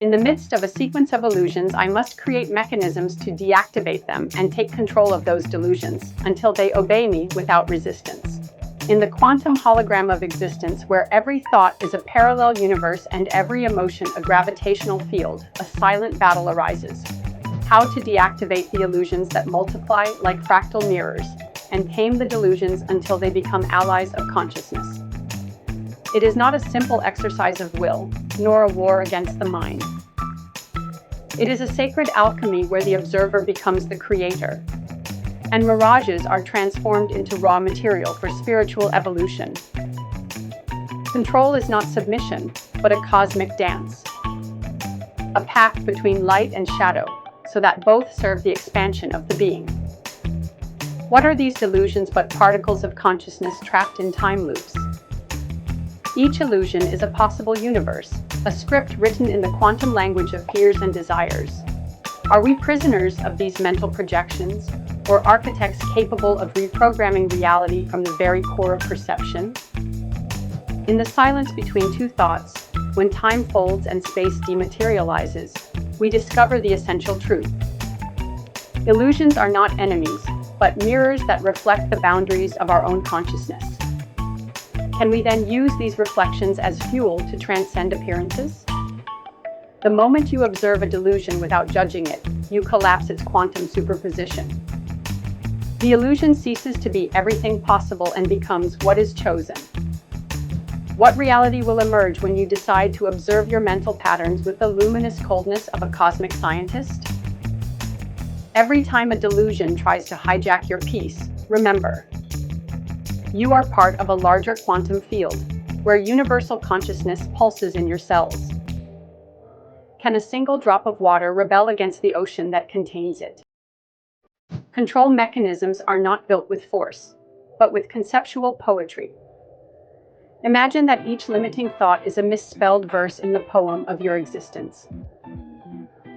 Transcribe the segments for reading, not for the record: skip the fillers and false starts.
In the midst of a sequence of illusions, I must create mechanisms to deactivate them and take control of those delusions until they obey me without resistance. In the quantum hologram of existence, where every thought is a parallel universe and every emotion a gravitational field, a silent battle arises. How to deactivate the illusions that multiply like fractal mirrors, and tame the delusions until they become allies of consciousness. It is not a simple exercise of will, nor a war against the mind. It is a sacred alchemy where the observer becomes the creator, and mirages are transformed into raw material for spiritual evolution. Control is not submission, but a cosmic dance. A pact between light and shadow, so that both serve the expansion of the being. What are these delusions but particles of consciousness trapped in time loops? Each illusion is a possible universe, a script written in the quantum language of fears and desires. Are we prisoners of these mental projections, or architects capable of reprogramming reality from the very core of perception? In the silence between two thoughts, when time folds and space dematerializes, we discover the essential truth. Illusions are not enemies, but mirrors that reflect the boundaries of our own consciousness. Can we then use these reflections as fuel to transcend appearances? The moment you observe a delusion without judging it, you collapse its quantum superposition. The illusion ceases to be everything possible and becomes what is chosen. What reality will emerge when you decide to observe your mental patterns with the luminous coldness of a cosmic scientist? Every time a delusion tries to hijack your peace, remember, you are part of a larger quantum field, where universal consciousness pulses in your cells. Can a single drop of water rebel against the ocean that contains it? Control mechanisms are not built with force, but with conceptual poetry. Imagine that each limiting thought is a misspelled verse in the poem of your existence.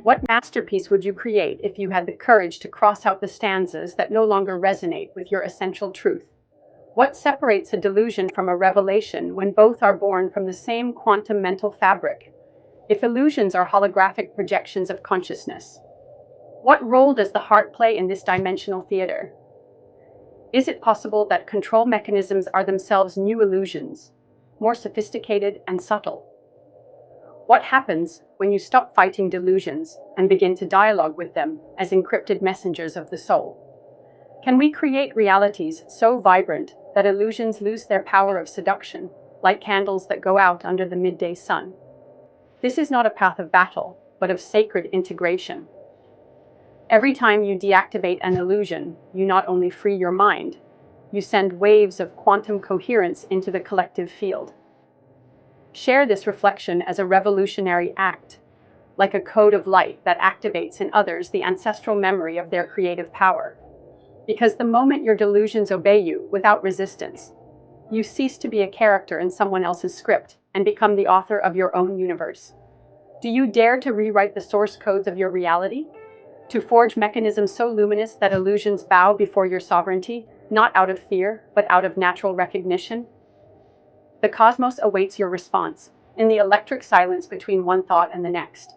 What masterpiece would you create if you had the courage to cross out the stanzas that no longer resonate with your essential truth? What separates a delusion from a revelation when both are born from the same quantum mental fabric? If illusions are holographic projections of consciousness, what role does the heart play in this dimensional theater? Is it possible that control mechanisms are themselves new illusions, more sophisticated and subtle? What happens when you stop fighting delusions and begin to dialogue with them as encrypted messengers of the soul? Can we create realities so vibrant that illusions lose their power of seduction, like candles that go out under the midday sun? This is not a path of battle, but of sacred integration. Every time you deactivate an illusion, you not only free your mind, you send waves of quantum coherence into the collective field. Share this reflection as a revolutionary act, like a code of light that activates in others the ancestral memory of their creative power. Because the moment your delusions obey you without resistance, you cease to be a character in someone else's script and become the author of your own universe. Do you dare to rewrite the source codes of your reality? To forge mechanisms so luminous that illusions bow before your sovereignty, not out of fear, but out of natural recognition? The cosmos awaits your response, in the electric silence between one thought and the next.